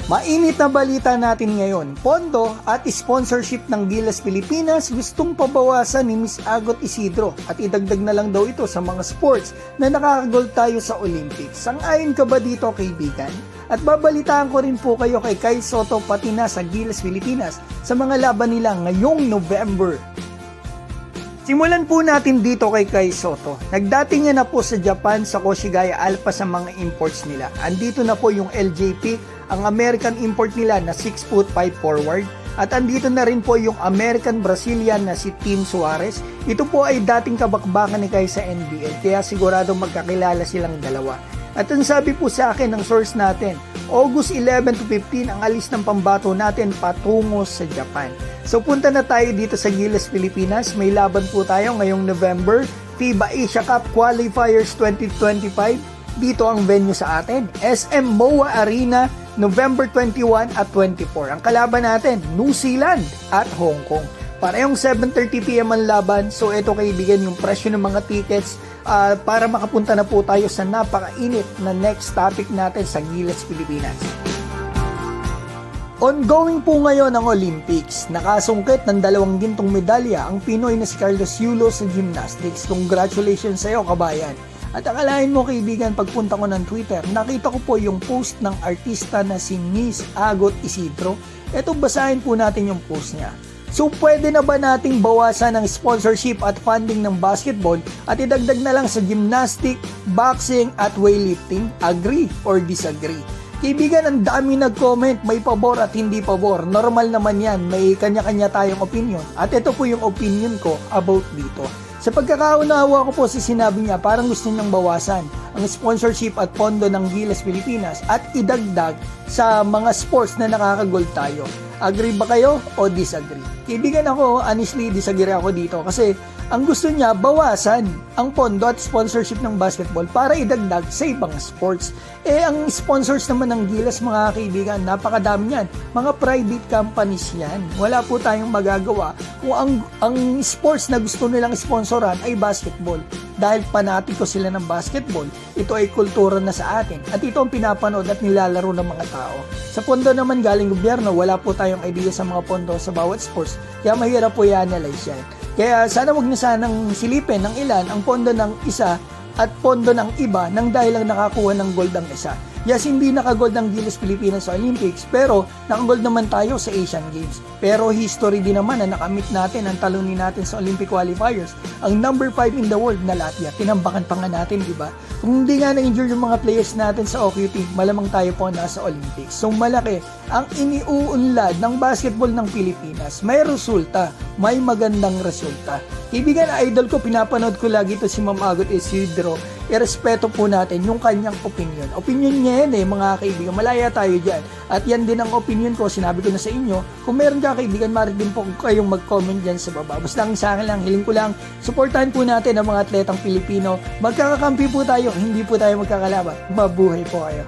Mainit na balita natin ngayon, pondo at sponsorship ng Gilas Pilipinas gustong pabawasan ni Miss Agot Isidro at idagdag na lang daw ito sa mga sports na nakakagold tayo sa Olympics. Sang-ayon ka ba dito, kaibigan? At babalitaan ko rin po kayo kay Kai Sotto pati na sa Gilas Pilipinas sa mga laban nila ngayong November. Simulan po natin dito kay Kai Sotto. Nagdating na po sa Japan sa Koshigaya Alpha sa mga imports nila. Andito na po yung LJP, ang American import nila na 6'5" forward. At andito na rin po yung American Brazilian na si Tim Suarez. Ito po ay dating kabakbakan ni Kai sa NBL, kaya sigurado magkakilala silang dalawa. At ang sabi po sa akin ng source natin, August 11 to 15 ang alis ng pambato natin patungo sa Japan. So punta na tayo dito sa Gilas Pilipinas. May laban po tayo ngayong November, FIBA Asia Cup Qualifiers 2025. Dito ang venue sa atin, SM MOA Arena, November 21 at 24. Ang kalaban natin, New Zealand at Hong Kong. Parehong 7:30 PM ang laban. So ito kaibigan yung presyo ng mga tickets para makapunta na po tayo sa napakainit na next topic natin sa Gilas Pilipinas. Ongoing po ngayon ang Olympics. Nakasungkit ng 2 gintong medalya ang Pinoy na si Carlos Yulo sa gymnastics. Congratulations sa iyo, kabayan. At akalain mo kaibigan, pagpunta ko ng Twitter, nakita ko po yung post ng artista na si Miss Agot Isidro. Ito, basahin po natin yung post niya. So pwede na ba nating bawasan ang sponsorship at funding ng basketball at idagdag na lang sa gymnastic, boxing at weightlifting? Agree or disagree? Kaibigan, ang dami nag-comment, may pabor at hindi pabor. Normal naman yan, may kanya-kanya tayong opinion. At ito po yung opinion ko about dito. Sa pagkakaunawa ko po sa sinabi niya, parang gusto niyang bawasan ang sponsorship at pondo ng Gilas Pilipinas at idagdag sa mga sports na nakakagold tayo. Agree ba kayo o disagree? Kaibigan ako, honestly, disagree ako dito kasi ang gusto niya, bawasan ang pondo at sponsorship ng basketball para idagdag sa ibang sports. Ang sponsors naman ng Gilas, mga kaibigan, napakadami yan. Mga private companies yan. Wala po tayong magagawa kung ang sports na gusto nilang sponsoran ay basketball. Dahil panatiko sila ng basketball, ito ay kultura na sa atin. At ito ang pinapanood at nilalaro ng mga tao. Sa pondo naman galing gobyerno, wala po tayong idea sa mga pondo sa bawat sports. Kaya mahirap po i-analyze yan. Kaya sana wag na sanang silipin ng ilan ang pondo ng isa at pondo ng iba nang dahil lang nakakuha ng gold ang isa. Yes, hindi nakagold ang Gilas Pilipinas sa Olympics, pero nakagold naman tayo sa Asian Games. Pero history din naman na nakamit natin ang talunin natin sa Olympic qualifiers. Ang number 5 in the world na Latvia, tinambakan pa nga natin, di ba? Kung hindi nga na-injure yung mga players natin sa OQT, malamang tayo po nasa Olympics. So malaki ang iniuunlad ng basketball ng Pilipinas. May resulta, may magandang resulta. Kaibigan, idol ko, pinapanood ko lagi ito si Ma'am Agot Isidro. Irespeto po natin yung kanyang opinion. Opinion niya yan mga kaibigan. Malaya tayo dyan. At yan din ang opinion ko. Sinabi ko na sa inyo. Kung meron ka kaibigan, maaari din po kayong mag-comment dyan sa baba. Basta lang sa akin lang, hiling ko lang, supportahan po natin ang mga atletang Pilipino. Magkakakampi po tayo. Hindi po tayo magkakalaban. Mabuhay po kayo.